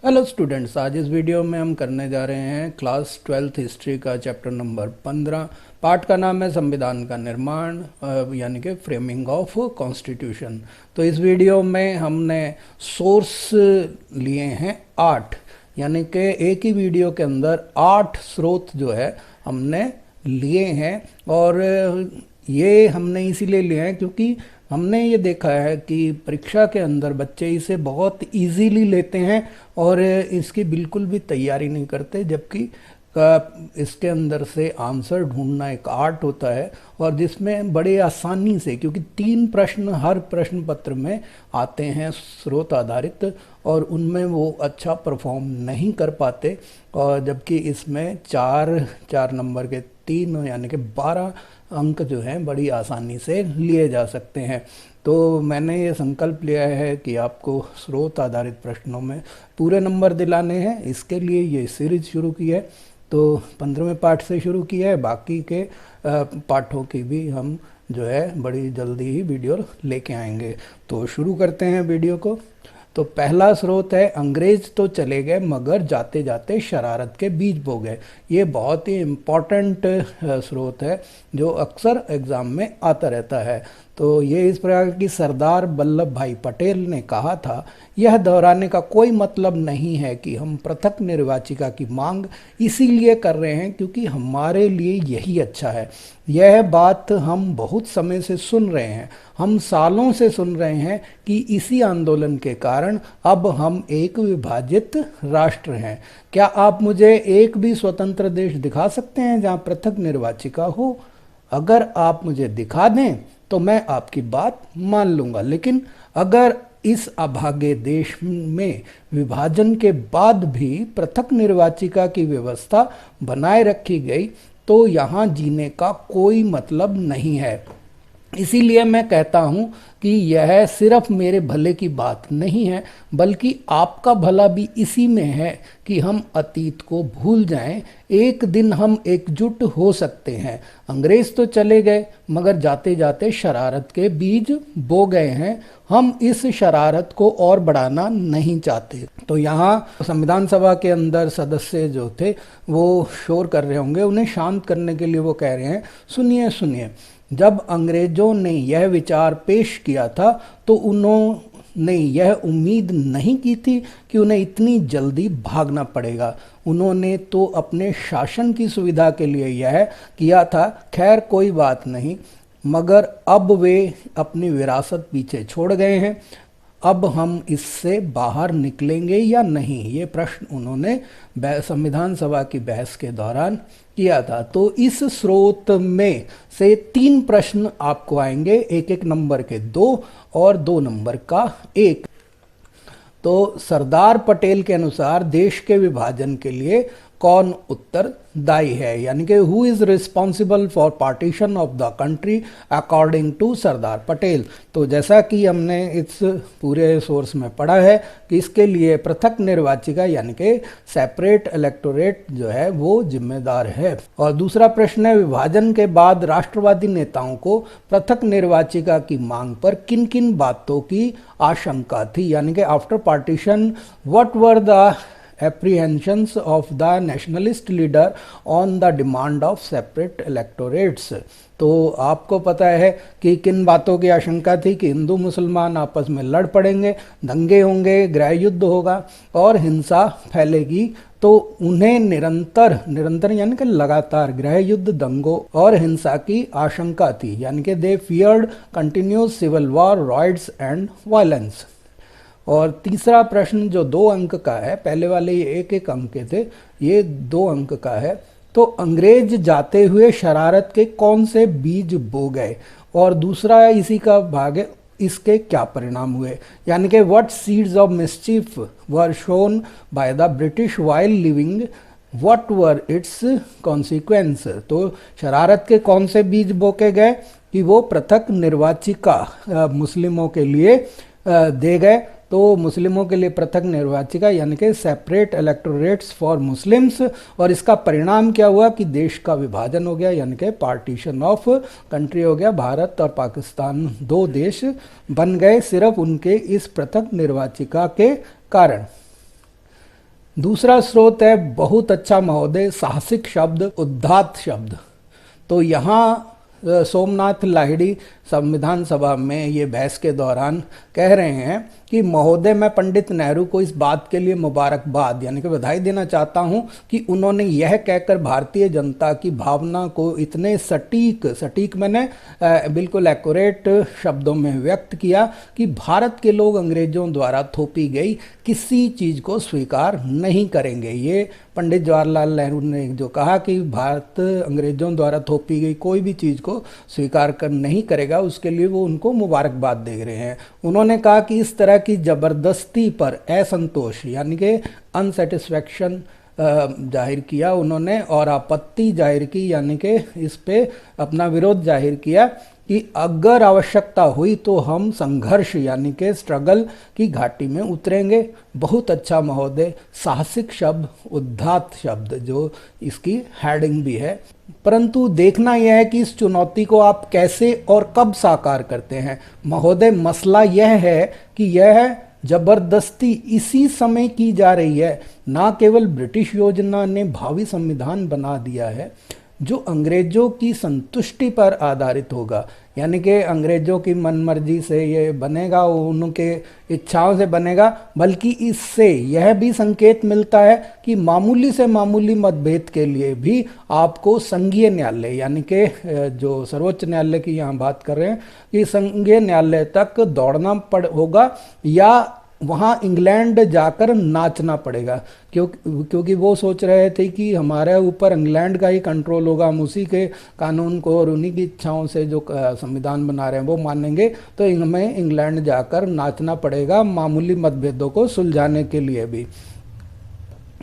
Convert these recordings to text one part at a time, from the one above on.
Hello students, आज इस video में हम करने जा रहे हैं क्लास 12th हिस्ट्री का चैप्टर नंबर 15। पार्ट का नाम है संविधान का निर्माण, यानी कि फ्रेमिंग ऑफ कॉन्स्टिट्यूशन। तो इस वीडियो में हमने सोर्स लिए हैं 8, यानी कि एक ही वीडियो के अंदर 8 स्रोत जो है हमने लिए हैं। और ये हमने इसीलिए लिए हैं क्योंकि हमने ये देखा है कि परीक्षा के अंदर बच्चे इसे बहुत इजीली लेते हैं और इसकी बिल्कुल भी तैयारी नहीं करते, जबकि इसके अंदर से आंसर ढूंढना एक आर्ट होता है और जिसमें बड़े आसानी से, क्योंकि 3 प्रश्न हर प्रश्न पत्र में आते हैं स्रोत आधारित, और उनमें वो अच्छा परफॉर्म नहीं कर पाते। और जबकि इसमें 4 नंबर के 3 यानी कि 12 अंक जो हैं बड़ी आसानी से लिए जा सकते हैं। तो मैंने ये संकल्प लिया है कि आपको स्रोत आधारित प्रश्नों में पूरे नंबर दिलाने हैं। इसके लिए ये सीरीज शुरू की है। तो 15वें पार्ट से शुरू किया है, बाकी के पाठों की भी हम जो है बड़ी जल्दी ही वीडियो लेके आएंगे। तो शुरू करते हैं वीडियो को। तो पहला स्रोत है, अंग्रेज तो चले गए मगर जाते जाते शरारत के बीज बो गए। ये बहुत ही इम्पॉर्टेंट स्रोत है जो अक्सर एग्ज़ाम में आता रहता है। तो ये इस प्रकार की, सरदार वल्लभ भाई पटेल ने कहा था, यह दोहराने का कोई मतलब नहीं है कि हम पृथक निर्वाचिका की मांग इसीलिए कर रहे हैं क्योंकि हमारे लिए यही अच्छा है। यह बात हम बहुत समय से सुन रहे हैं, हम सालों से सुन रहे हैं कि इसी आंदोलन के कारण अब हम एक विभाजित राष्ट्र हैं। क्या आप मुझे एक भी स्वतंत्र देश दिखा सकते हैं जहां पृथक निर्वाचिका हो? अगर आप मुझे दिखा दें तो मैं आपकी बात मान लूँगा, लेकिन अगर इस अभागे देश में विभाजन के बाद भी पृथक निर्वाचिका की व्यवस्था बनाए रखी गई तो यहाँ जीने का कोई मतलब नहीं है। इसीलिए मैं कहता हूँ कि यह सिर्फ मेरे भले की बात नहीं है, बल्कि आपका भला भी इसी में है कि हम अतीत को भूल जाएं। एक दिन हम एकजुट हो सकते हैं। अंग्रेज तो चले गए मगर जाते जाते शरारत के बीज बो गए हैं। हम इस शरारत को और बढ़ाना नहीं चाहते। तो यहाँ संविधान सभा के अंदर सदस्य जो थे वो शोर कर रहे होंगे, उन्हें शांत करने के लिए वो कह रहे हैं, सुनिए सुनिए, जब अंग्रेजों ने यह विचार पेश किया था तो उन्होंने यह उम्मीद नहीं की थी कि उन्हें इतनी जल्दी भागना पड़ेगा। उन्होंने तो अपने शासन की सुविधा के लिए यह किया था। खैर कोई बात नहीं, मगर अब वे अपनी विरासत पीछे छोड़ गए हैं। अब हम इससे बाहर निकलेंगे या नहीं, ये प्रश्न उन्होंने संविधान सभा की बहस के दौरान किया था। तो इस स्रोत में से 3 प्रश्न आपको आएंगे, 1-1 नंबर के 2 और 2 नंबर का 1। तो सरदार पटेल के अनुसार देश के विभाजन के लिए कौन उत्तरदायी है, यानी कि who is responsible for partition of the country according to Sardar Patel. तो जैसा कि हमने इस पूरे सोर्स में पढ़ा है कि इसके लिए पृथक निर्वाचिका यानी कि सेपरेट इलेक्टोरेट जो है वो जिम्मेदार है। और दूसरा प्रश्न है, विभाजन के बाद राष्ट्रवादी नेताओं को पृथक निर्वाचिका की मांग पर किन किन बातों की आशंका थी, यानी कि after partition what were the apprehensions of the nationalist leader on the demand of separate electorates। तो आपको पता है कि किन बातों की आशंका थी कि हिंदू मुसलमान आपस में लड़ पड़ेंगे, दंगे होंगे, गृह युद्ध होगा और हिंसा फैलेगी। तो उन्हें निरंतर यानी कि लगातार गृह युद्ध, दंगों और हिंसा की आशंका थी, यानी कि they feared continuous civil war, riots and violence. और तीसरा प्रश्न जो 2 अंक का है, पहले वाले ये 1-1 अंक के थे, ये 2 अंक का है। तो अंग्रेज जाते हुए शरारत के कौन से बीज बो गए, और दूसरा इसी का भाग है, इसके क्या परिणाम हुए, यानी कि what seeds of mischief were shown by the British while living, what were it's consequence. तो शरारत के कौन से बीज बोके गए कि वो पृथक निर्वाचिका मुस्लिमों के लिए दे गए। तो मुस्लिमों के लिए पृथक निर्वाचिका यानी कि सेपरेट इलेक्टोरेट्स फॉर मुस्लिम्स, और इसका परिणाम क्या हुआ कि देश का विभाजन हो गया, यानी कि पार्टीशन ऑफ कंट्री हो गया। भारत और पाकिस्तान 2 देश बन गए सिर्फ उनके इस पृथक निर्वाचिका के कारण। दूसरा स्रोत है बहुत अच्छा महोदय, साहसिक शब्द, उद्धात शब्द। तो यहाँ सोमनाथ लाहिड़ी संविधान सभा में ये बहस के दौरान कह रहे हैं कि महोदय, मैं पंडित नेहरू को इस बात के लिए मुबारकबाद यानी कि बधाई देना चाहता हूं कि उन्होंने यह कहकर भारतीय जनता की भावना को इतने सटीक मैंने बिल्कुल एक्यूरेट शब्दों में व्यक्त किया कि भारत के लोग अंग्रेजों द्वारा थोपी गई किसी चीज को स्वीकार नहीं करेंगे। ये पंडित जवाहरलाल नेहरू ने जो कहा कि भारत अंग्रेजों द्वारा थोपी गई कोई भी चीज को स्वीकार कर नहीं करेगा, उसके लिए वो उनको मुबारकबाद दे रहे हैं। उन्होंने कहा कि इस तरह की जबरदस्ती पर असंतोष यानी कि अनसेटिस्फैक्शन जाहिर किया उन्होंने और आपत्ति जाहिर की, यानी कि इस पे अपना विरोध जाहिर किया कि अगर आवश्यकता हुई तो हम संघर्ष यानी कि स्ट्रगल की घाटी में उतरेंगे। बहुत अच्छा महोदय, साहसिक शब्द, उद्धात शब्द, जो इसकी हेडिंग भी है। परंतु देखना यह है कि इस चुनौती को आप कैसे और कब साकार करते हैं। महोदय, मसला यह है कि यह जबरदस्ती इसी समय की जा रही है। ना केवल ब्रिटिश योजना ने भावी संविधान बना दिया है जो अंग्रेजों की संतुष्टि पर आधारित होगा, यानी कि अंग्रेजों की मनमर्जी से ये बनेगा, उनके इच्छाओं से बनेगा, बल्कि इससे यह भी संकेत मिलता है कि मामूली से मामूली मतभेद के लिए भी आपको संघीय न्यायालय यानी कि जो सर्वोच्च न्यायालय की यहाँ बात कर रहे हैं कि संघीय न्यायालय तक दौड़ना होगा या वहाँ इंग्लैंड जाकर नाचना पड़ेगा, क्योंकि वो सोच रहे थे कि हमारे ऊपर इंग्लैंड का ही कंट्रोल होगा, हम उसी के कानून को और उन्हीं की इच्छाओं से जो संविधान बना रहे हैं वो मानेंगे, तो हमें इंग्लैंड जाकर नाचना पड़ेगा मामूली मतभेदों को सुलझाने के लिए भी।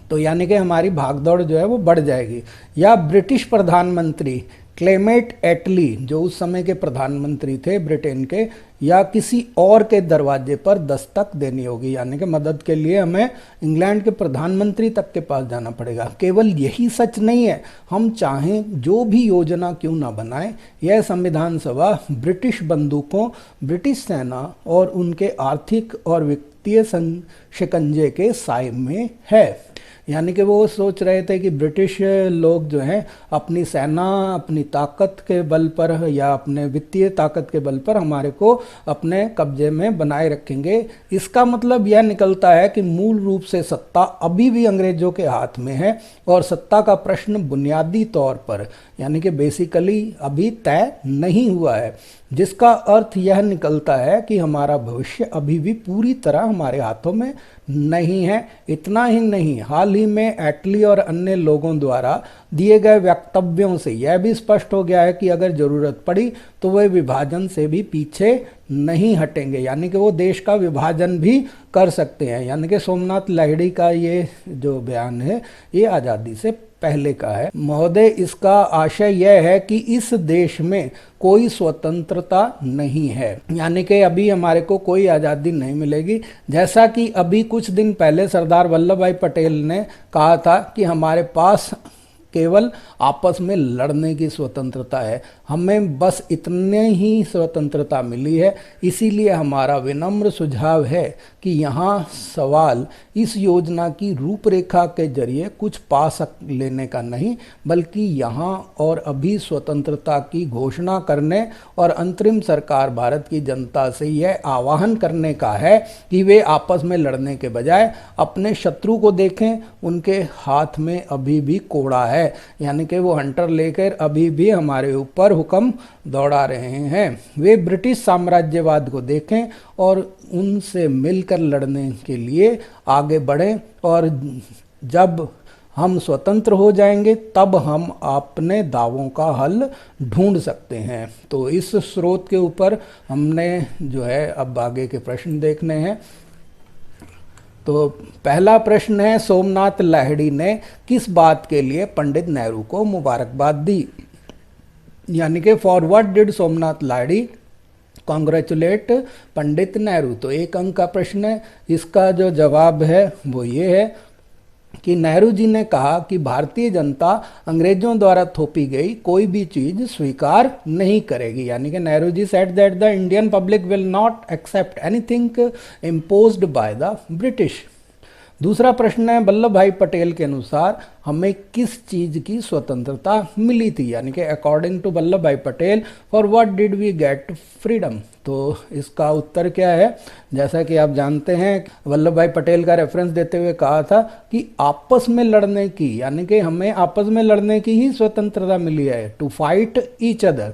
तो यानी कि हमारी भागदौड़ जो है वो बढ़ जाएगी। या ब्रिटिश प्रधानमंत्री क्लेमेट एटली जो उस समय के प्रधानमंत्री थे ब्रिटेन के, या किसी और के दरवाजे पर दस्तक देनी होगी, यानी कि मदद के लिए हमें इंग्लैंड के प्रधानमंत्री तक के पास जाना पड़ेगा। केवल यही सच नहीं है, हम चाहें जो भी योजना क्यों ना बनाएं, यह संविधान सभा ब्रिटिश बंदूकों, ब्रिटिश सेना और उनके आर्थिक और वित्तीय शिकंजे के साए में है। यानी कि वो सोच रहे थे कि ब्रिटिश लोग जो हैं अपनी सेना, अपनी ताकत के बल पर या अपने वित्तीय ताकत के बल पर हमारे को अपने कब्जे में बनाए रखेंगे। इसका मतलब यह निकलता है कि मूल रूप से सत्ता अभी भी अंग्रेजों के हाथ में है और सत्ता का प्रश्न बुनियादी तौर पर यानी कि बेसिकली अभी तय नहीं हुआ है, जिसका अर्थ यह निकलता है कि हमारा भविष्य अभी भी पूरी तरह हमारे हाथों में नहीं है। इतना ही नहीं, हाल ही में एटली और अन्य लोगों द्वारा दिए गए वक्तव्यों से यह भी स्पष्ट हो गया है कि अगर जरूरत पड़ी तो वे विभाजन से भी पीछे नहीं हटेंगे, यानी कि वो देश का विभाजन भी कर सकते हैं। यानी कि सोमनाथ लाहिड़ी का ये जो बयान है ये आज़ादी से पहले का है। महोदय, इसका आशय यह है कि इस देश में कोई स्वतंत्रता नहीं है, यानी कि अभी हमारे को कोई आज़ादी नहीं मिलेगी। जैसा कि अभी कुछ दिन पहले सरदार वल्लभ भाई पटेल ने कहा था कि हमारे पास केवल आपस में लड़ने की स्वतंत्रता है, हमें बस इतने ही स्वतंत्रता मिली है। इसीलिए हमारा विनम्र सुझाव है कि यहाँ सवाल इस योजना की रूपरेखा के जरिए कुछ पा लेने का नहीं, बल्कि यहाँ और अभी स्वतंत्रता की घोषणा करने और अंतरिम सरकार भारत की जनता से यह आह्वान करने का है कि वे आपस में लड़ने के बजाय अपने शत्रु को देखें, उनके हाथ में अभी भी कोड़ा है, यानी कि वो हंटर लेकर अभी भी हमारे ऊपर हुक्म दौड़ा रहे हैं। वे ब्रिटिश साम्राज्यवाद को देखें और उनसे मिलकर लड़ने के लिए आगे बढ़ें, और जब हम स्वतंत्र हो जाएंगे तब हम अपने दावों का हल ढूंढ सकते हैं। तो इस स्रोत के ऊपर हमने जो है अब आगे के प्रश्न देखने हैं। तो पहला प्रश्न है, सोमनाथ लाहिड़ी ने किस बात के लिए पंडित नेहरू को मुबारकबाद दी, यानी कि for what did Somnath Lahiri congratulate Pandit Nehru. तो 1 अंक का प्रश्न है। इसका जो जवाब है वो ये है कि नेहरू जी ने कहा कि भारतीय जनता अंग्रेजों द्वारा थोपी गई कोई भी चीज स्वीकार नहीं करेगी, यानी कि Nehru ji said that the Indian public will not accept anything imposed by the British. दूसरा प्रश्न है वल्लभ भाई पटेल के अनुसार हमें किस चीज की स्वतंत्रता मिली थी, यानी कि according to Vallabh Bhai Patel for what did we get freedom. तो इसका उत्तर क्या है, जैसा कि आप जानते हैं वल्लभ भाई पटेल का रेफरेंस देते हुए कहा था कि आपस में लड़ने की, यानी कि हमें आपस में लड़ने की ही स्वतंत्रता मिली है, टू फाइट ईच अदर।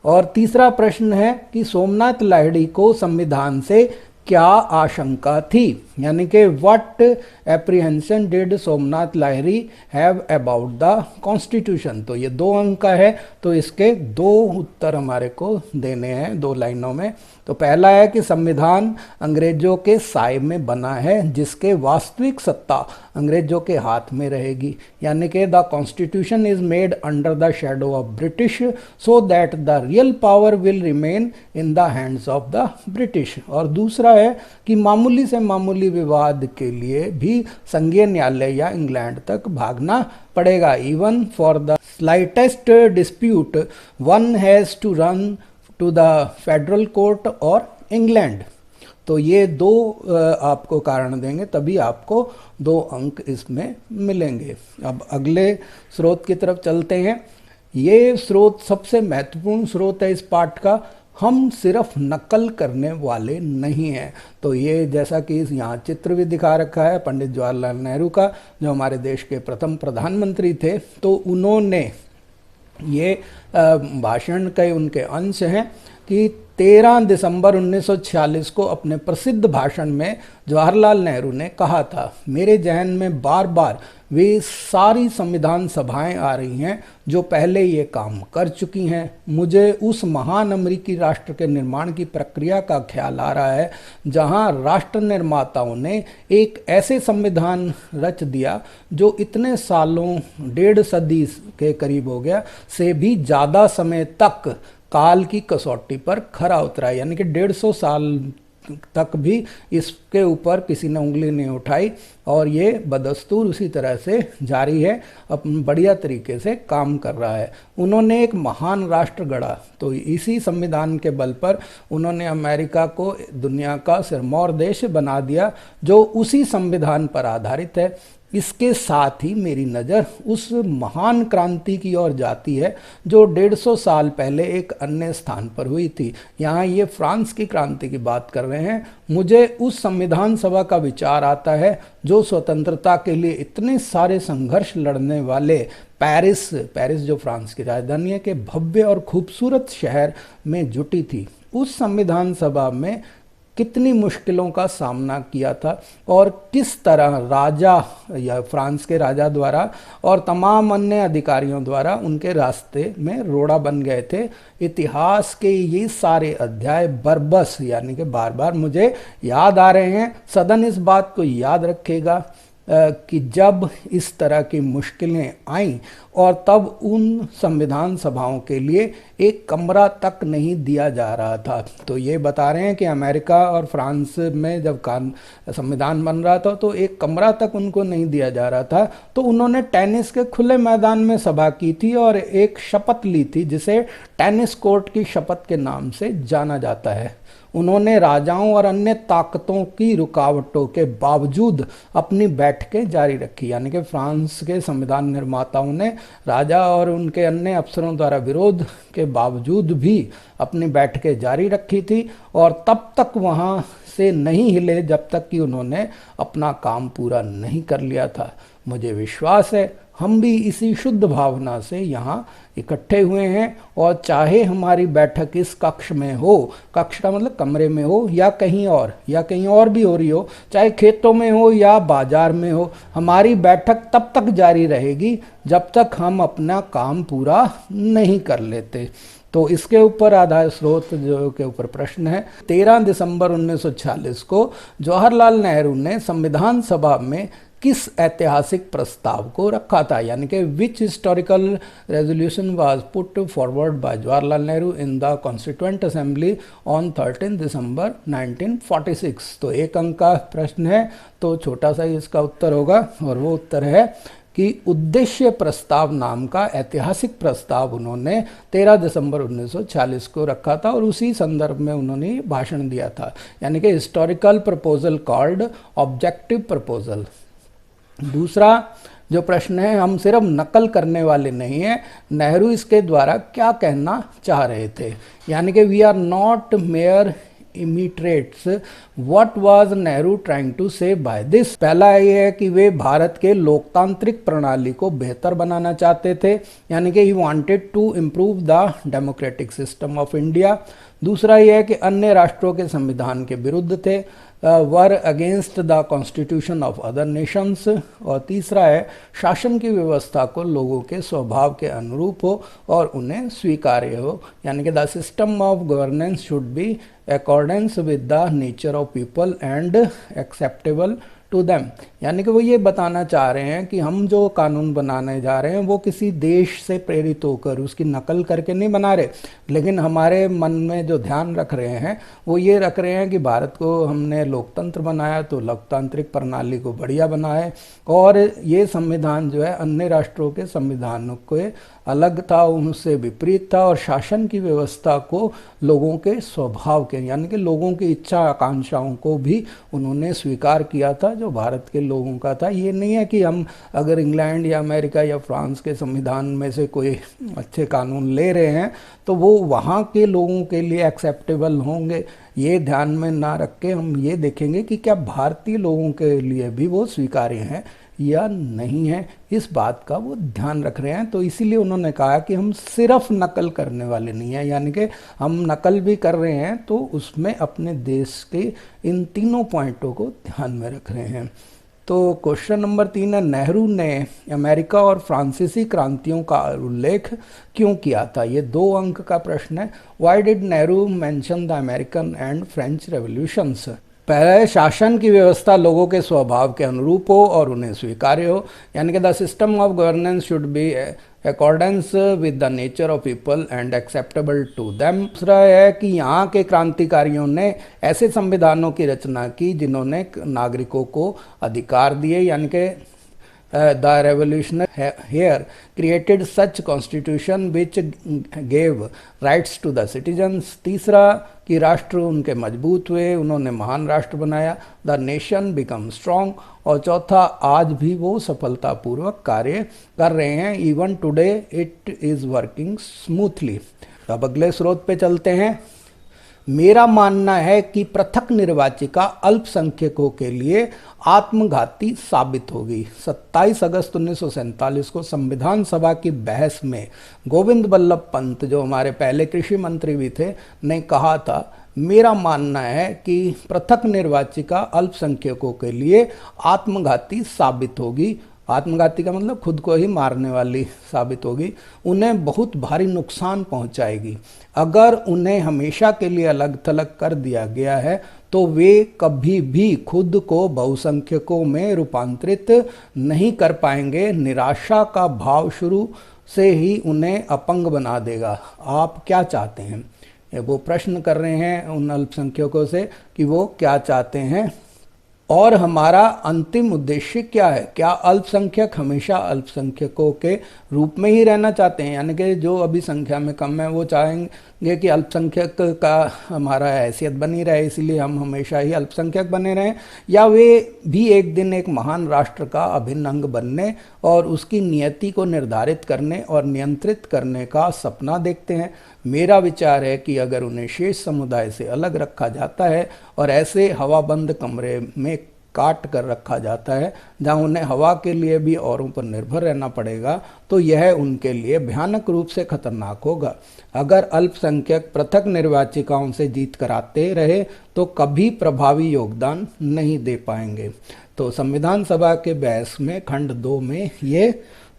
और तीसरा प्रश्न है कि सोमनाथ लाहिड़ी को संविधान से क्या आशंका थी, यानी कि what apprehension did Somnath Lahiri have about the constitution. तो ये 2 अंक का है, तो इसके 2 उत्तर हमारे को देने हैं 2 लाइनों में। तो पहला है कि संविधान अंग्रेजों के साए में बना है जिसके वास्तविक सत्ता अंग्रेजों के हाथ में रहेगी, यानी कि the constitution is made under the shadow of British so that the real power will remain in the hands of the British. और दूसरा है कि मामूली से मामूली विवाद के लिए भी संघीय न्यायालय या इंग्लैंड तक भागना पड़ेगा, even for the slightest dispute one has to run to the federal court और इंग्लैंड। तो ये 2 आपको कारण देंगे, तभी आपको 2 अंक इसमें मिलेंगे। अब अगले स्रोत की तरफ चलते हैं। ये स्रोत सबसे महत्वपूर्ण स्रोत है इस पाठ का, हम सिर्फ नकल करने वाले नहीं हैं। तो ये जैसा कि यहाँ चित्र भी दिखा रखा है पंडित जवाहरलाल नेहरू का, जो हमारे देश के प्रथम प्रधानमंत्री थे, तो उन्होंने ये भाषण के उनके अंश हैं कि 13 दिसंबर 1946 को अपने प्रसिद्ध भाषण में जवाहरलाल नेहरू ने कहा था, मेरे जहन में बार बार वे सारी संविधान सभाएं आ रही हैं जो पहले ये काम कर चुकी हैं। मुझे उस महान अमेरिकी राष्ट्र के निर्माण की प्रक्रिया का ख्याल आ रहा है जहां राष्ट्र निर्माताओं ने एक ऐसे संविधान रच दिया जो इतने सालों, 1.5 सदी के करीब हो गया, से भी ज़्यादा समय तक काल की कसौटी पर खरा उतरा, यानी कि 150 साल तक भी इसके ऊपर किसी ने उंगली नहीं उठाई और ये बदस्तूर उसी तरह से जारी है, अपन बढ़िया तरीके से काम कर रहा है। उन्होंने एक महान राष्ट्र गढ़ा, तो इसी संविधान के बल पर उन्होंने अमेरिका को दुनिया का सिरमौर देश बना दिया जो उसी संविधान पर आधारित है। इसके साथ ही मेरी नज़र उस महान क्रांति की ओर जाती है जो 150 साल पहले एक अन्य स्थान पर हुई थी। यहाँ ये फ्रांस की क्रांति की बात कर रहे हैं। मुझे उस संविधान सभा का विचार आता है जो स्वतंत्रता के लिए इतने सारे संघर्ष लड़ने वाले पेरिस जो फ्रांस की राजधानी है, के भव्य और खूबसूरत शहर में जुटी थी। उस संविधान सभा में कितनी मुश्किलों का सामना किया था और किस तरह राजा या फ्रांस के राजा द्वारा और तमाम अन्य अधिकारियों द्वारा उनके रास्ते में रोड़ा बन गए थे। इतिहास के ये सारे अध्याय बरबस, यानी कि बार बार मुझे याद आ रहे हैं। सदन इस बात को याद रखेगा कि जब इस तरह की मुश्किलें आईं और तब उन संविधान सभाओं के लिए एक कमरा तक नहीं दिया जा रहा था। तो ये बता रहे हैं कि अमेरिका और फ्रांस में जब संविधान बन रहा था तो एक कमरा तक उनको नहीं दिया जा रहा था। तो उन्होंने टेनिस के खुले मैदान में सभा की थी और एक शपथ ली थी जिसे टेनिस कोर्ट की शपथ के नाम से जाना जाता है। उन्होंने राजाओं और अन्य ताकतों की रुकावटों के बावजूद अपनी बैठकें जारी रखी, यानी कि फ्रांस के संविधान निर्माताओं ने राजा और उनके अन्य अफसरों द्वारा विरोध के बावजूद भी अपनी बैठकें जारी रखी थी और तब तक वहाँ से नहीं हिले जब तक कि उन्होंने अपना काम पूरा नहीं कर लिया था। मुझे विश्वास है हम भी इसी शुद्ध भावना से यहाँ इकट्ठे हुए हैं और चाहे हमारी बैठक इस कक्ष में हो, कक्ष का मतलब कमरे में हो या कहीं और भी हो रही हो, चाहे खेतों में हो या बाजार में हो, हमारी बैठक तब तक जारी रहेगी जब तक हम अपना काम पूरा नहीं कर लेते। तो इसके ऊपर आधार स्रोत जो के ऊपर प्रश्न है, 13 दिसंबर 1946 को जवाहरलाल नेहरू ने संविधान सभा में किस ऐतिहासिक प्रस्ताव को रखा था, यानी कि विच historical resolution was put forward bye Jawaharlal Nehru in the constituent assembly on 13 दिसंबर 1946। तो 1 अंक का प्रश्न है, तो छोटा सा ही इसका उत्तर होगा और वो उत्तर है कि उद्देश्य प्रस्ताव नाम का ऐतिहासिक प्रस्ताव उन्होंने 13 दिसंबर 1946 को रखा था और उसी संदर्भ में उन्होंने भाषण दिया था, यानी कि historical proposal called objective proposal. दूसरा जो प्रश्न है, हम सिर्फ नकल करने वाले नहीं हैं, नेहरू इसके द्वारा क्या कहना चाह रहे थे, यानी कि we are not mere imitators what was Nehru trying to say by this. पहला ये है कि वे भारत के लोकतांत्रिक प्रणाली को बेहतर बनाना चाहते थे, यानी कि he wanted to improve the democratic system of India. दूसरा यह है कि अन्य राष्ट्रों के संविधान के विरुद्ध थे, were against the constitution of other Nations. और तीसरा है शासन की व्यवस्था को लोगों के स्वभाव के अनुरूप हो और उन्हें स्वीकार्य हो, यानी कि the system of governance should be accordance with the nature of people and acceptable to them. यानी कि वो ये बताना चाह रहे हैं कि हम जो कानून बनाने जा रहे हैं वो किसी देश से प्रेरित होकर उसकी नकल करके नहीं बना रहे, लेकिन हमारे मन में जो ध्यान रख रहे हैं वो ये रख रहे हैं कि भारत को हमने लोकतंत्र बनाया तो लोकतांत्रिक प्रणाली को बढ़िया बनाए, और ये संविधान जो है अन्य राष्ट्रों के संविधानों के अलग था, उनसे विपरीत था, और शासन की व्यवस्था को लोगों के स्वभाव के यानी कि लोगों की इच्छा आकांक्षाओं को भी उन्होंने स्वीकार किया था जो भारत के लोगों का था। ये नहीं है कि हम अगर इंग्लैंड या अमेरिका या फ्रांस के संविधान में से कोई अच्छे कानून ले रहे हैं तो वो वहाँ के लोगों के लिए एक्सेप्टेबल होंगे, ये ध्यान में ना रख के हम ये देखेंगे कि क्या भारतीय लोगों के लिए भी वो स्वीकार्य हैं या नहीं है, इस बात का वो ध्यान रख रहे हैं। तो इसीलिए उन्होंने कहा कि हम सिर्फ नकल करने वाले नहीं हैं, यानी कि हम नकल भी कर रहे हैं तो उसमें अपने देश के इन तीनों पॉइंटों को ध्यान में रख रहे हैं। तो क्वेश्चन नंबर 3 है, नेहरू ने अमेरिका और फ्रांसीसी क्रांतियों का उल्लेख क्यों किया था? ये 2 अंक का प्रश्न है। Why did Nehru mention the American and French revolutions? पहले शासन की व्यवस्था लोगों के स्वभाव के अनुरूप हो और उन्हें स्वीकार्य हो, यानी कि the system of governance should be accordance with the nature of people and acceptable to them. दूसरा है कि यहाँ के क्रांतिकारियों ने ऐसे संविधानों की रचना की जिन्होंने नागरिकों को अधिकार दिए, यानी कि the revolutionary here created such constitution which gave rights to the citizens। तीसरा कि राष्ट्र उनके मजबूत हुए, उन्होंने महान राष्ट्र बनाया, the nation become strong। और चौथा, आज भी वो सफलतापूर्वक कार्य कर रहे हैं, even today it is working smoothly। अब अगले स्रोत पे चलते हैं। मेरा मानना है कि पृथक निर्वाचिका अल्पसंख्यकों के लिए आत्मघाती साबित होगी। 27 अगस्त 1947 को संविधान सभा की बहस में गोविंद बल्लभ पंत, जो हमारे पहले कृषि मंत्री भी थे, ने कहा था, मेरा मानना है कि पृथक निर्वाचिका अल्पसंख्यकों के लिए आत्मघाती साबित होगी। आत्मघाती का मतलब खुद को ही मारने वाली साबित होगी, उन्हें बहुत भारी नुकसान पहुंचाएगी। अगर उन्हें हमेशा के लिए अलग थलग कर दिया गया है तो वे कभी भी खुद को बहुसंख्यकों में रूपांतरित नहीं कर पाएंगे। निराशा का भाव शुरू से ही उन्हें अपंग बना देगा। आप क्या चाहते हैं? वो प्रश्न कर रहे हैं उन अल्पसंख्यकों से कि वो क्या चाहते हैं और हमारा अंतिम उद्देश्य क्या है। क्या अल्पसंख्यक हमेशा अल्पसंख्यकों के रूप में ही रहना चाहते हैं, यानी कि जो अभी संख्या में कम है वो चाहेंगे कि अल्पसंख्यक का हमारा हैसियत बनी रहे, इसीलिए हम हमेशा ही अल्पसंख्यक बने रहें, या वे भी एक दिन एक महान राष्ट्र का अभिन्न अंग बनने और उसकी नियति को निर्धारित करने और नियंत्रित करने का सपना देखते हैं? मेरा विचार है कि अगर उन्हें शेष समुदाय से अलग रखा जाता है और ऐसे हवाबंद कमरे में काट कर रखा जाता है जहां उन्हें हवा के लिए भी औरों पर निर्भर रहना पड़ेगा, तो यह उनके लिए भयानक रूप से खतरनाक होगा। अगर अल्पसंख्यक पृथक निर्वाचिकाओं से जीत कराते रहे तो कभी प्रभावी योगदान नहीं दे पाएंगे। तो संविधान सभा के बहस में खंड 2 में ये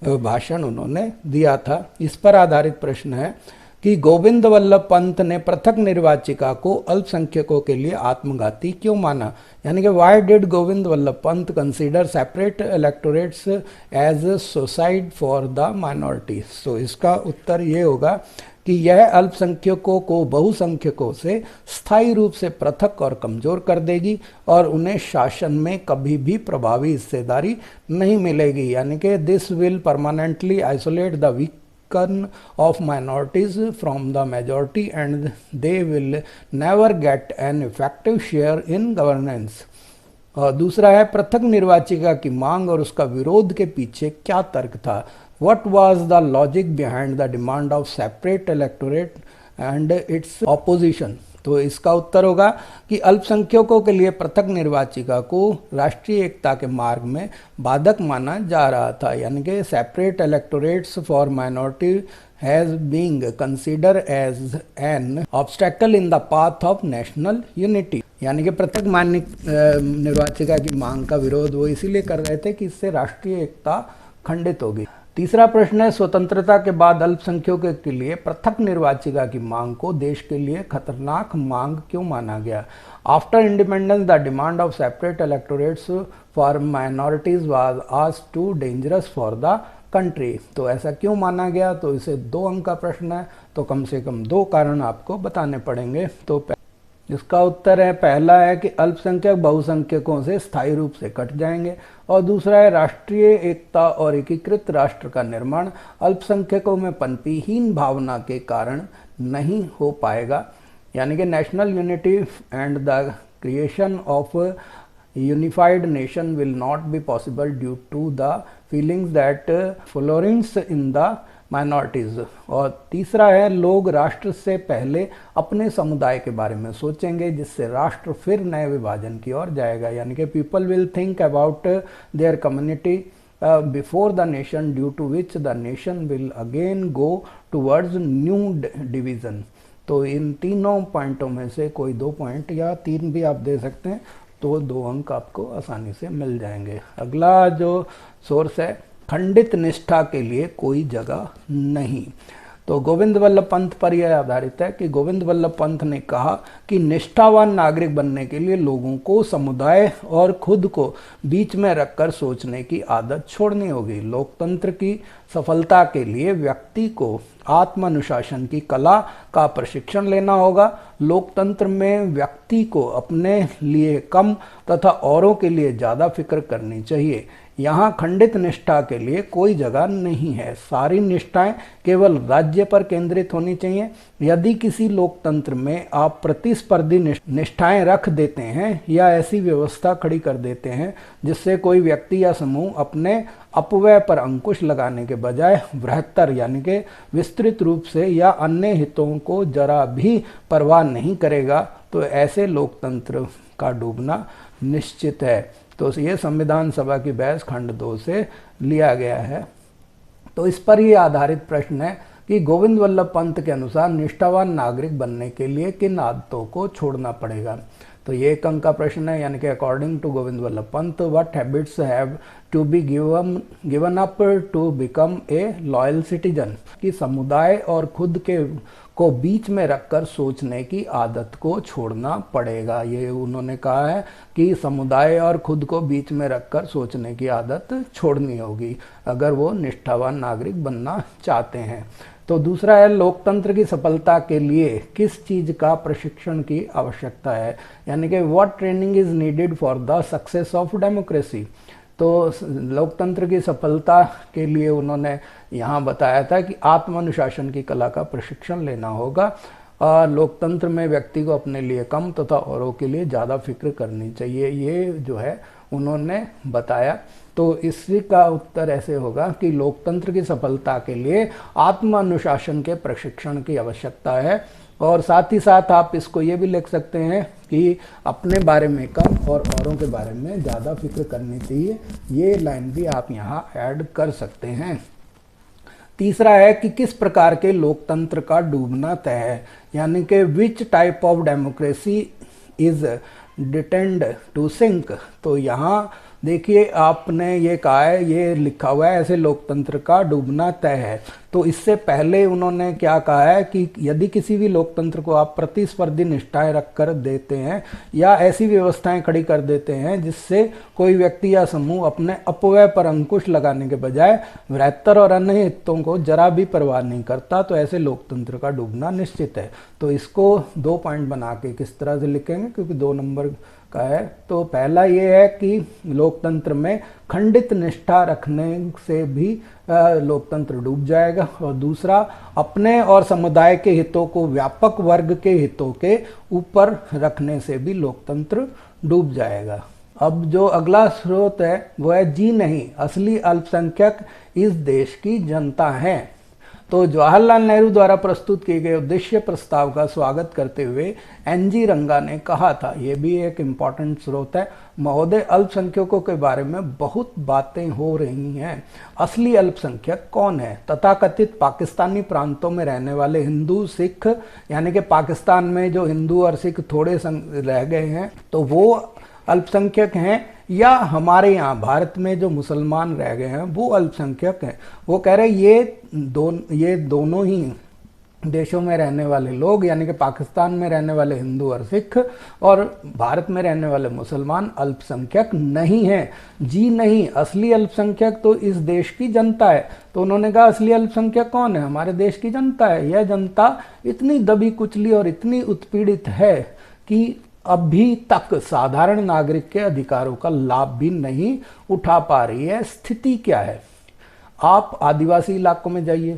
भाषण उन्होंने दिया था। इस पर आधारित प्रश्न है कि गोविंद बल्लभ पंत ने पृथक निर्वाचिका को अल्पसंख्यकों के लिए आत्मघाती क्यों माना, यानी कि why did Govind Ballabh Pant consider separate electorates as suicide for the minority. तो इसका उत्तर ये होगा कि यह अल्पसंख्यकों को बहुसंख्यकों से स्थायी रूप से पृथक और कमजोर कर देगी और उन्हें शासन में कभी भी प्रभावी हिस्सेदारी नहीं मिलेगी, यानी कि this will permanently isolate the weaken of minorities from the majority and they will never get an effective share in governance. और दूसरा है पृथक निर्वाचिका की मांग और उसका विरोध के पीछे क्या तर्क था। What was the logic behind the demand of separate electorate and its opposition? तो इसका उत्तर होगा कि अल्पसंख्यकों के लिए पृथक निर्वाचिका को राष्ट्रीय एकता के मार्ग में बाधक माना जा रहा था, यानी कि separate electorates for minority has being consider as an obstacle in the path of national unity, यानी कि पृथक मान्य निर्वाचिका की मांग का विरोध वो इसीलिए कर रहे थे कि इससे राष्ट्रीय एकता खंडित होगी। तीसरा प्रश्न है स्वतंत्रता के बाद अल्पसंख्यकों के लिए पृथक निर्वाचिका की मांग को देश के लिए खतरनाक मांग क्यों माना गया। After independence the demand of separate electorates for minorities was as too dangerous for the country. तो ऐसा क्यों माना गया, तो इसे 2 अंक का प्रश्न है, तो कम से कम 2 कारण आपको बताने पड़ेंगे। तो इसका उत्तर है पहला है कि अल्पसंख्यक बहुसंख्यकों से स्थायी रूप से कट जाएंगे, और दूसरा है राष्ट्रीय एकता और एकीकृत राष्ट्र का निर्माण अल्पसंख्यकों में पनपीहीन भावना के कारण नहीं हो पाएगा, यानी कि national unity and the creation of unified nation will not be possible due to the feelings that florence in the minorities. और तीसरा है लोग राष्ट्र से पहले अपने समुदाय के बारे में सोचेंगे, जिससे राष्ट्र फिर नए विभाजन की ओर जाएगा, यानी कि people will think about their community before the nation, due to which the nation will again go towards new division. तो इन तीनों पॉइंटों में से कोई 2 पॉइंट या 3 भी आप दे सकते हैं, तो 2 अंक आपको आसानी से मिल जाएंगे। अगला जो सोर्स है खंडित निष्ठा के लिए कोई जगह नहीं, तो गोविंद वल्लभ पंत पर यह आधारित है कि गोविंद वल्लभ पंत ने कहा कि निष्ठावान नागरिक बनने के लिए लोगों को समुदाय और खुद को बीच में रखकर सोचने की आदत छोड़नी होगी। लोकतंत्र की सफलता के लिए व्यक्ति को आत्मानुशासन की कला का प्रशिक्षण लेना होगा। लोकतंत्र में व्यक्ति को अपने लिए कम तथा औरों के लिए ज़्यादा फिक्र करनी चाहिए। यहाँ खंडित निष्ठा के लिए कोई जगह नहीं है। सारी निष्ठाएं केवल राज्य पर केंद्रित होनी चाहिए। यदि किसी लोकतंत्र में आप प्रतिस्पर्धी निष्ठाएं रख देते हैं या ऐसी व्यवस्था खड़ी कर देते हैं जिससे कोई व्यक्ति या समूह अपने अपव्यय पर अंकुश लगाने के बजाय बृहत्तर यानी कि विस्तृत रूप से या अन्य हितों को जरा भी परवाह नहीं करेगा, तो ऐसे लोकतंत्र का डूबना निश्चित है। तो ये संविधान सभा की बहस खंड 2 से लिया गया है। तो इस पर ही आधारित प्रश्न है कि गोविंद वल्लभ पंत के अनुसार निष्ठावान नागरिक बनने के लिए किन आदतों को छोड़ना पड़ेगा। तो ये 1 अंक का प्रश्न है, यानी कि according to Govind Vallabh Pant what habits have to be given up to become a loyal citizen, कि समुदाय और खुद के को बीच में रखकर सोचने की आदत को छोड़ना पड़ेगा। ये उन्होंने कहा है कि समुदाय और खुद को बीच में रखकर सोचने की आदत छोड़नी होगी अगर वो निष्ठावान नागरिक बनना चाहते हैं। तो दूसरा है लोकतंत्र की सफलता के लिए किस चीज़ का प्रशिक्षण की आवश्यकता है, यानी कि what training is needed for the success of democracy. तो लोकतंत्र की सफलता के लिए उन्होंने यहाँ बताया था कि आत्मानुशासन की कला का प्रशिक्षण लेना होगा और लोकतंत्र में व्यक्ति को अपने लिए कम तथा औरों के लिए ज़्यादा फिक्र करनी चाहिए, ये जो है उन्होंने बताया। तो इसी का उत्तर ऐसे होगा कि लोकतंत्र की सफलता के लिए आत्मानुशासन के प्रशिक्षण की आवश्यकता है। और साथ ही साथ आप इसको ये भी लिख सकते हैं कि अपने बारे में कम और औरों के बारे में ज़्यादा फिक्र करनी चाहिए। ये लाइन भी आप यहाँ ऐड कर सकते हैं। तीसरा है कि किस प्रकार के लोकतंत्र का डूबना तय है, यानी कि which type of democracy is detained to sink. तो यहाँ देखिए आपने ये कहा है, ये लिखा हुआ है ऐसे लोकतंत्र का डूबना तय है। तो इससे पहले उन्होंने क्या कहा है कि यदि किसी भी लोकतंत्र को आप प्रतिस्पर्धी निष्ठाएं रखकर देते हैं या ऐसी व्यवस्थाएं खड़ी कर देते हैं जिससे कोई व्यक्ति या समूह अपने अपव्यय पर अंकुश लगाने के बजाय बृहत्तर और अन्य हितों को जरा भी परवाह नहीं करता, तो ऐसे लोकतंत्र का डूबना निश्चित है। तो इसको 2 पॉइंट बना के किस तरह से लिखेंगे, क्योंकि 2 नंबर का है। तो पहला ये है कि लोकतंत्र में खंडित निष्ठा रखने से भी लोकतंत्र डूब जाएगा, और दूसरा अपने और समुदाय के हितों को व्यापक वर्ग के हितों के ऊपर रखने से भी लोकतंत्र डूब जाएगा। अब जो अगला स्रोत है वो है जी नहीं, असली अल्पसंख्यक इस देश की जनता है। तो जवाहरलाल नेहरू द्वारा प्रस्तुत किए गए उद्देश्य प्रस्ताव का स्वागत करते हुए एनजी रंगा ने कहा था, ये भी एक इम्पॉर्टेंट स्रोत है, महोदय अल्पसंख्यकों के बारे में बहुत बातें हो रही हैं। असली अल्पसंख्यक कौन है? तथाकथित पाकिस्तानी प्रांतों में रहने वाले हिंदू सिख, यानी कि पाकिस्तान में जो हिंदू और सिख थोड़े रह गए हैं तो वो अल्पसंख्यक हैं, या हमारे यहाँ भारत में जो मुसलमान रह गए हैं वो अल्पसंख्यक हैं। वो कह रहे ये दोनों ही देशों में रहने वाले लोग, यानी कि पाकिस्तान में रहने वाले हिंदू और सिख और भारत में रहने वाले मुसलमान अल्पसंख्यक नहीं हैं। जी नहीं, असली अल्पसंख्यक तो इस देश की जनता है। तो उन्होंने कहा असली अल्पसंख्यक कौन है? हमारे देश की जनता है। यह जनता इतनी दबी कुचली और इतनी उत्पीड़ित है कि अभी तक साधारण नागरिक के अधिकारों का लाभ भी नहीं उठा पा रही है। स्थिति क्या है? आप आदिवासी इलाकों में जाइए,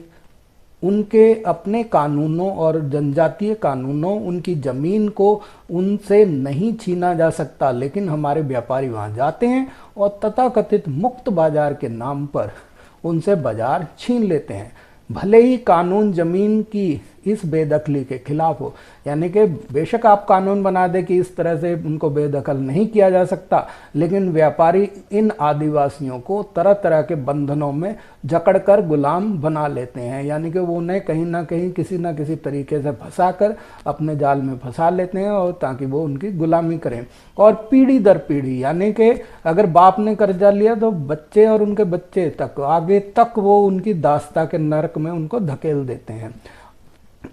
उनके अपने कानूनों और जनजातीय कानूनों, उनकी जमीन को उनसे नहीं छीना जा सकता, लेकिन हमारे व्यापारी वहां जाते हैं और तथाकथित मुक्त बाजार के नाम पर उनसे बाजार छीन लेते हैं। भले ही कानून जमीन की इस बेदखली के खिलाफ हो, यानी कि बेशक आप कानून बना दे कि इस तरह से उनको बेदखल नहीं किया जा सकता, लेकिन व्यापारी इन आदिवासियों को तरह तरह के बंधनों में जकड़कर गुलाम बना लेते हैं, यानी कि वो उन्हें कहीं ना कहीं किसी ना किसी तरीके से फंसाकर अपने जाल में फंसा लेते हैं, और ताकि वो उनकी गुलामी करें। और पीढ़ी दर पीढ़ी, यानी कि अगर बाप ने कर्जा लिया तो बच्चे और उनके बच्चे तक, आगे तक वो उनकी दास्ता के नरक में उनको धकेल देते हैं।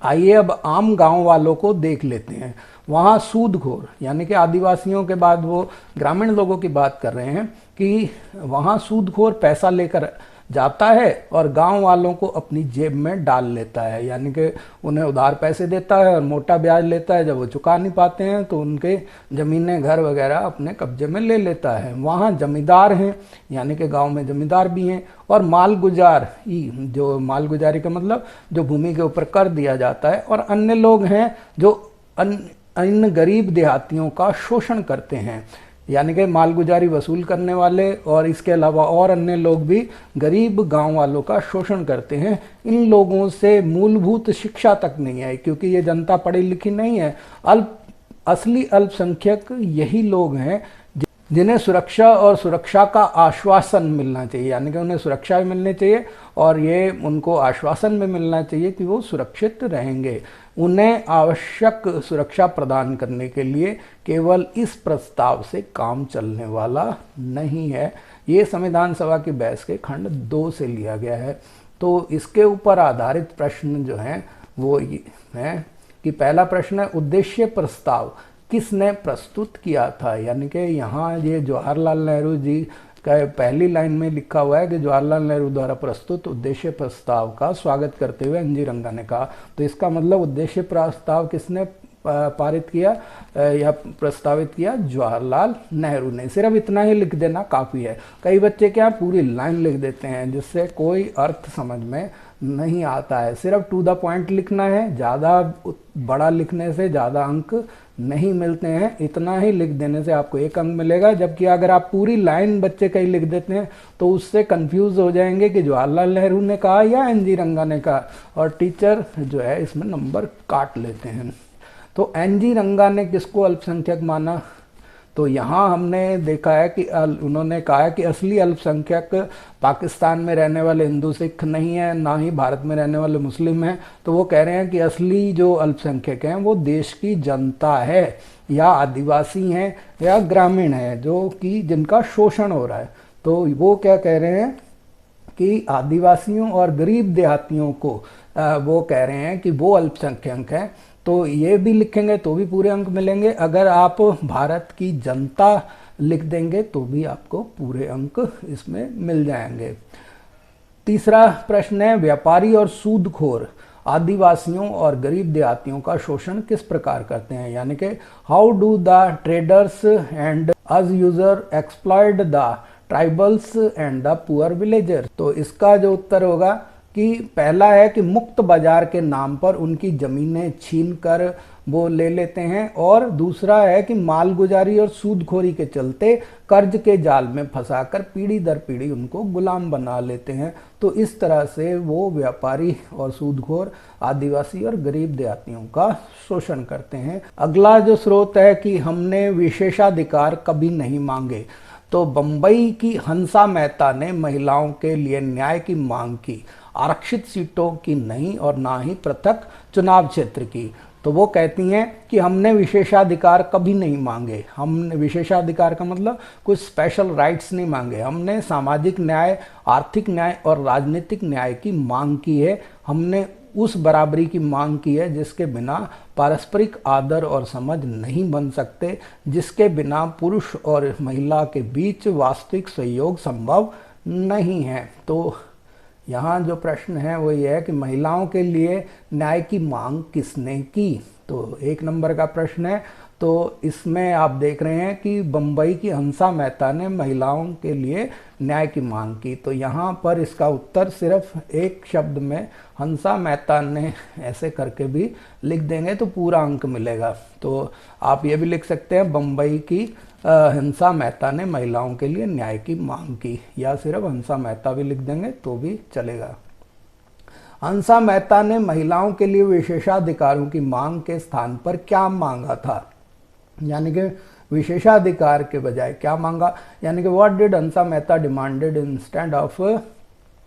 आइए अब आम गांव वालों को देख लेते हैं। वहाँ सूदखोर, यानी कि आदिवासियों के बाद वो ग्रामीण लोगों की बात कर रहे हैं कि वहाँ सूदखोर पैसा लेकर जाता है और गांव वालों को अपनी जेब में डाल लेता है, यानी कि उन्हें उधार पैसे देता है और मोटा ब्याज लेता है। जब वो चुका नहीं पाते हैं तो उनके ज़मीनें, घर वगैरह अपने कब्जे में ले लेता है। वहाँ जमींदार हैं, यानी कि गांव में जमींदार भी हैं, और मालगुजार, जो मालगुजारी का मतलब जो भूमि के ऊपर कर दिया जाता है, और अन्य लोग हैं जो इन गरीब देहातियों का शोषण करते हैं, यानी कि मालगुजारी वसूल करने वाले और इसके अलावा और अन्य लोग भी गरीब गांव वालों का शोषण करते हैं। इन लोगों से मूलभूत शिक्षा तक नहीं है, क्योंकि ये जनता पढ़ी लिखी नहीं है। असली अल्पसंख्यक यही लोग हैं जिन्हें सुरक्षा और सुरक्षा का आश्वासन मिलना चाहिए, यानी कि उन्हें सुरक्षा भी मिलनी चाहिए और ये उनको आश्वासन भी मिलना चाहिए कि वो सुरक्षित रहेंगे। उन्हें आवश्यक सुरक्षा प्रदान करने के लिए केवल इस प्रस्ताव से काम चलने वाला नहीं है। ये संविधान सभा की बहस के खंड 2 से लिया गया है। तो इसके ऊपर आधारित प्रश्न जो हैं वो ये है कि पहला प्रश्न है, उद्देश्य प्रस्ताव किसने प्रस्तुत किया था? यानी कि यहाँ ये जवाहरलाल नेहरू जी का पहली लाइन में लिखा हुआ है कि जवाहरलाल नेहरू द्वारा प्रस्तुत उद्देश्य प्रस्ताव का स्वागत करते हुए एनजी रंगा ने कहा। तो इसका मतलब उद्देश्य प्रस्ताव किसने पारित किया या प्रस्तावित किया? जवाहरलाल नेहरू ने। सिर्फ इतना ही लिख देना काफ़ी है। कई बच्चे क्या पूरी लाइन लिख देते हैं जिससे कोई अर्थ समझ में नहीं आता है। सिर्फ टू द पॉइंट लिखना है, ज़्यादा बड़ा लिखने से ज़्यादा अंक नहीं मिलते हैं। इतना ही लिख देने से आपको 1 अंक मिलेगा, जबकि अगर आप पूरी लाइन बच्चे कई लिख देते हैं तो उससे कंफ्यूज हो जाएंगे कि जवाहरलाल नेहरू ने कहा या एनजी रंगा ने कहा, और टीचर जो है इसमें नंबर काट लेते हैं। तो एनजी रंगा ने किसको अल्पसंख्यक माना? तो यहाँ हमने देखा है कि उन्होंने कहा है कि असली अल्पसंख्यक पाकिस्तान में रहने वाले हिंदू सिख नहीं है, ना ही भारत में रहने वाले मुस्लिम हैं। तो वो कह रहे हैं कि असली जो अल्पसंख्यक हैं वो देश की जनता है, या आदिवासी हैं, या ग्रामीण है, जो कि जिनका शोषण हो रहा है। तो वो क्या कह रहे हैं कि आदिवासियों और गरीब देहातियों को वो कह रहे हैं कि वो अल्पसंख्यक हैं। तो ये भी लिखेंगे तो भी पूरे अंक मिलेंगे। अगर आप भारत की जनता लिख देंगे तो भी आपको पूरे अंक इसमें मिल जाएंगे। तीसरा प्रश्न है, व्यापारी और सूदखोर आदिवासियों और गरीब देहातियों का शोषण किस प्रकार करते हैं, यानी कि how do the traders and us user exploit the tribals and the poor villager. तो इसका जो उत्तर होगा कि पहला है कि मुक्त बाजार के नाम पर उनकी जमीनें छीन कर वो ले लेते हैं, और दूसरा है कि मालगुजारी और सूदखोरी के चलते कर्ज के जाल में फंसाकर पीढ़ी दर पीढ़ी उनको गुलाम बना लेते हैं। तो इस तरह से वो व्यापारी और सूदखोर आदिवासी और गरीब देहातियों का शोषण करते हैं। अगला जो स्रोत है कि हमने विशेषाधिकार कभी नहीं मांगे। तो बंबई की हंसा मेहता ने महिलाओं के लिए न्याय की मांग की, आरक्षित सीटों की नहीं और ना ही पृथक चुनाव क्षेत्र की। तो वो कहती हैं कि हमने विशेषाधिकार कभी नहीं मांगे। हमने विशेषाधिकार का मतलब कुछ स्पेशल राइट्स नहीं मांगे, हमने सामाजिक न्याय, आर्थिक न्याय और राजनीतिक न्याय की मांग की है। हमने उस बराबरी की मांग की है जिसके बिना पारस्परिक आदर और समझ नहीं बन सकते, जिसके बिना पुरुष और महिला के बीच वास्तविक सहयोग संभव नहीं है। तो यहाँ जो प्रश्न है वो ये है कि महिलाओं के लिए न्याय की मांग किसने की। तो 1 नंबर का प्रश्न है। तो इसमें आप देख रहे हैं कि बंबई की हंसा मेहता ने महिलाओं के लिए न्याय की मांग की। तो यहाँ पर इसका उत्तर सिर्फ एक शब्द में हंसा मेहता ने ऐसे करके भी लिख देंगे तो पूरा अंक मिलेगा। तो आप ये भी लिख सकते हैं बंबई की हंसा मेहता ने महिलाओं के लिए न्याय की मांग की, या सिर्फ हंसा मेहता भी लिख देंगे तो भी चलेगा। हंसा मेहता ने महिलाओं के लिए विशेषाधिकारों की मांग के स्थान पर क्या मांगा था, यानी कि विशेषाधिकार के बजाय क्या मांगा, यानी कि what did Hansa Mehta demanded instead of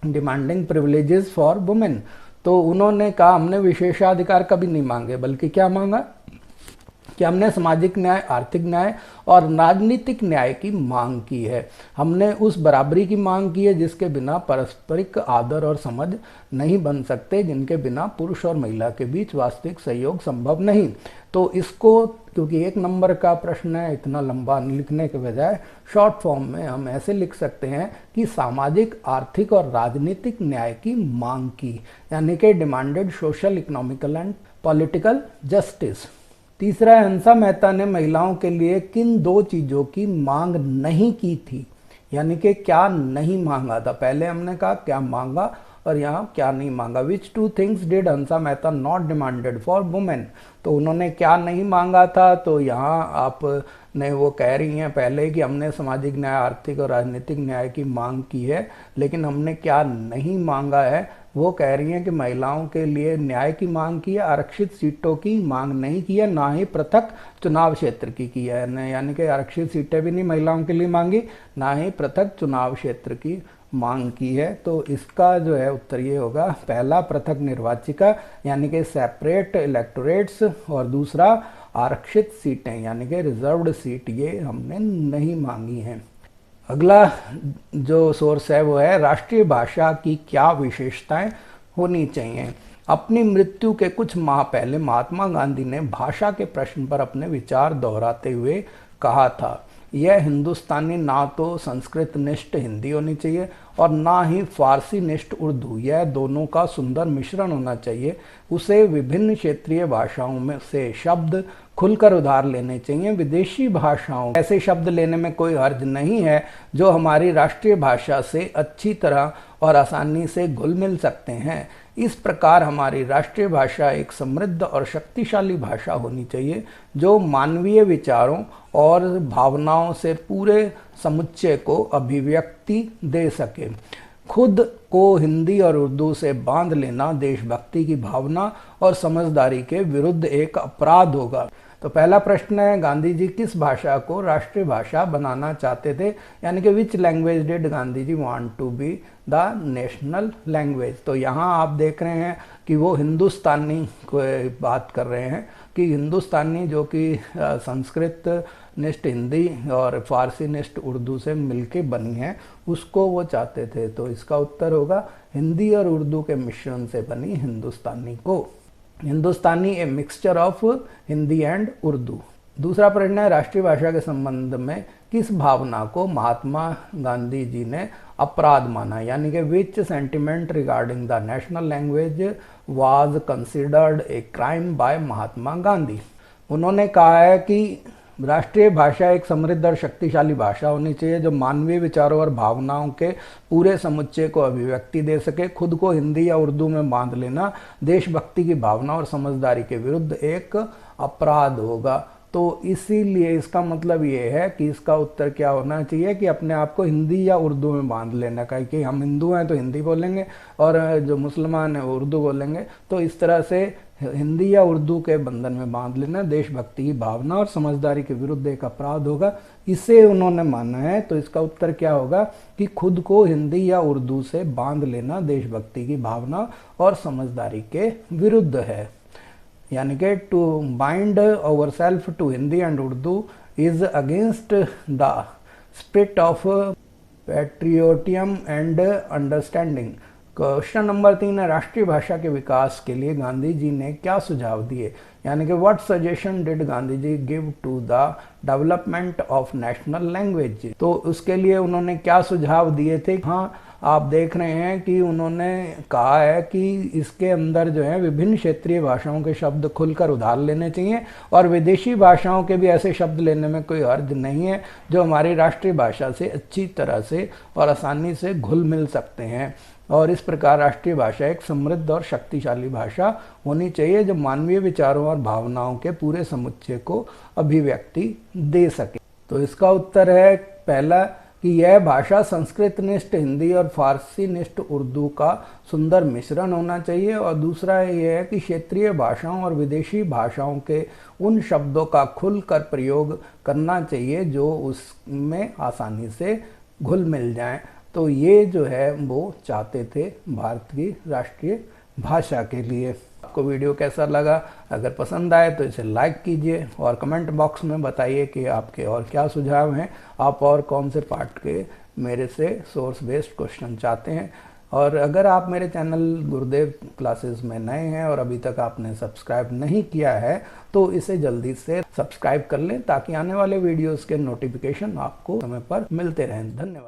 demanding privileges for women. तो उन्होंने कहा हमने विशेषाधिकार कभी नहीं मांगे, बल्कि क्या मांगा कि हमने सामाजिक न्याय, आर्थिक न्याय और राजनीतिक न्याय की मांग की है। हमने उस बराबरी की मांग की है जिसके बिना पारस्परिक आदर और समझ नहीं बन सकते, जिनके बिना पुरुष और महिला के बीच वास्तविक सहयोग संभव नहीं। तो इसको, क्योंकि 1 नंबर का प्रश्न है, इतना लंबा लिखने के बजाय शॉर्ट फॉर्म में हम ऐसे लिख सकते हैं कि सामाजिक, आर्थिक और राजनीतिक न्याय की मांग की, यानी कि demanded social, economical and political justice. तीसरा, हंसा मेहता ने महिलाओं के लिए किन 2 चीज़ों की मांग नहीं की थी, यानी कि क्या नहीं मांगा था। पहले हमने कहा क्या मांगा और यहाँ क्या नहीं मांगा। विच 2 things did Hansa Mehta not demanded for women. तो उन्होंने क्या नहीं मांगा था, तो यहाँ आप ने वो कह रही हैं पहले कि हमने सामाजिक न्याय, आर्थिक और राजनीतिक न्याय की मांग की है, लेकिन हमने क्या नहीं मांगा है। वो कह रही हैं कि महिलाओं के लिए न्याय की मांग की है, आरक्षित सीटों की मांग नहीं की है, ना ही पृथक चुनाव क्षेत्र की है, यानी कि आरक्षित सीटें भी नहीं महिलाओं के लिए मांगी, ना ही पृथक चुनाव क्षेत्र की मांग की है। तो इसका जो है उत्तर ये होगा, पहला पृथक निर्वाचिका यानी कि सेपरेट इलेक्टोरेट्स, और दूसरा आरक्षित सीटें यानी कि रिजर्व्ड सीट, ये हमने नहीं मांगी हैं। अगला जो सोर्स है वो है राष्ट्रीय भाषा की क्या विशेषताएं होनी चाहिए। अपनी मृत्यु के कुछ माह पहले महात्मा गांधी ने भाषा के प्रश्न पर अपने विचार दोहराते हुए कहा था, यह हिंदुस्तानी ना तो संस्कृत निष्ठ हिंदी होनी चाहिए और ना ही फारसी निष्ठ उर्दू, यह दोनों का सुंदर मिश्रण होना चाहिए। उसे विभिन्न क्षेत्रीय भाषाओं में से शब्द खुलकर उधार लेने चाहिए। विदेशी भाषाओं ऐसे शब्द लेने में कोई हर्ज नहीं है जो हमारी राष्ट्रीय भाषा से अच्छी तरह और आसानी से घुल मिल सकते हैं। इस प्रकार हमारी राष्ट्रीय भाषा एक समृद्ध और शक्तिशाली भाषा होनी चाहिए जो मानवीय विचारों और भावनाओं से पूरे समुच्चय को अभिव्यक्ति दे सके। खुद को हिंदी और उर्दू से बांध लेना देशभक्ति की भावना और समझदारी के विरुद्ध एक अपराध होगा। तो पहला प्रश्न है, गांधी जी किस भाषा को राष्ट्रीय भाषा बनाना चाहते थे, यानी कि which language did Gandhi ji want to be the national language. तो यहाँ आप देख रहे हैं कि वो हिंदुस्तानी को बात कर रहे हैं कि हिंदुस्तानी जो कि संस्कृत निष्ठ हिंदी और फारसी निष्ठ उर्दू से मिलके बनी है, उसको वो चाहते थे। तो इसका उत्तर होगा हिंदी और उर्दू के मिश्रण से बनी हिंदुस्तानी को। Hindustani a mixture of Hindi and Urdu. दूसरा प्रश्न है, राष्ट्रीय भाषा के संबंध में किस भावना को महात्मा गांधी जी ने अपराध माना, यानी कि which sentiment regarding the national language was considered a crime by Mahatma Gandhi. उन्होंने कहा है कि राष्ट्रीय भाषा एक समृद्ध और शक्तिशाली भाषा होनी चाहिए जो मानवीय विचारों और भावनाओं के पूरे समुच्चय को अभिव्यक्ति दे सके। खुद को हिंदी या उर्दू में बांध लेना देशभक्ति की भावना और समझदारी के विरुद्ध एक अपराध होगा। तो इसीलिए इसका मतलब ये है कि इसका उत्तर क्या होना चाहिए कि अपने आप को हिंदी या उर्दू में बांध लेना का, कि हम हिंदू हैं तो हिंदी बोलेंगे और जो मुसलमान हैं वो उर्दू बोलेंगे। तो इस तरह से हिंदी या उर्दू के बंधन में बांध लेना देशभक्ति की भावना और समझदारी के विरुद्ध एक अपराध होगा, इसे उन्होंने माना है। तो इसका उत्तर क्या होगा कि खुद को हिंदी या उर्दू से बांध लेना देशभक्ति की भावना और समझदारी के विरुद्ध है, यानी कि to bind our self to Hindi and Urdu is against the spirit of patriotism and understanding. Question number 3 है, राष्ट्रीय भाषा के विकास के लिए गांधी जी ने क्या सुझाव दिए, यानी कि what suggestion did Gandhi ji give to the development of national language. तो उसके लिए उन्होंने क्या सुझाव दिए थे। हाँ, आप देख रहे हैं कि उन्होंने कहा है कि इसके अंदर जो है विभिन्न क्षेत्रीय भाषाओं के शब्द खुलकर उधार लेने चाहिए और विदेशी भाषाओं के भी ऐसे शब्द लेने में कोई हर्ज नहीं है जो हमारी राष्ट्रीय भाषा से अच्छी तरह से और आसानी से घुल मिल सकते हैं। और इस प्रकार राष्ट्रीय भाषा एक समृद्ध और शक्तिशाली भाषा होनी चाहिए जो मानवीय विचारों और भावनाओं के पूरे समुच्चय को अभिव्यक्ति दे सके। तो इसका उत्तर है पहला कि यह भाषा संस्कृत निष्ठ हिंदी और फारसी निष्ठ उर्दू का सुंदर मिश्रण होना चाहिए, और दूसरा यह है कि क्षेत्रीय भाषाओं और विदेशी भाषाओं के उन शब्दों का खुलकर प्रयोग करना चाहिए जो उसमें आसानी से घुल मिल जाएं। तो ये जो है वो चाहते थे भारत की राष्ट्रीय भाषा के लिए। आपको वीडियो कैसा लगा, अगर पसंद आए तो इसे लाइक कीजिए और कमेंट बॉक्स में बताइए कि आपके और क्या सुझाव हैं, आप और कौन से पार्ट के मेरे से सोर्स बेस्ड क्वेश्चन चाहते हैं। और अगर आप मेरे चैनल गुरुदेव क्लासेस में नए हैं और अभी तक आपने सब्सक्राइब नहीं किया है तो इसे जल्दी से सब्सक्राइब कर लें ताकि आने वाले वीडियोस के नोटिफिकेशन आपको समय पर मिलते रहें। धन्यवाद।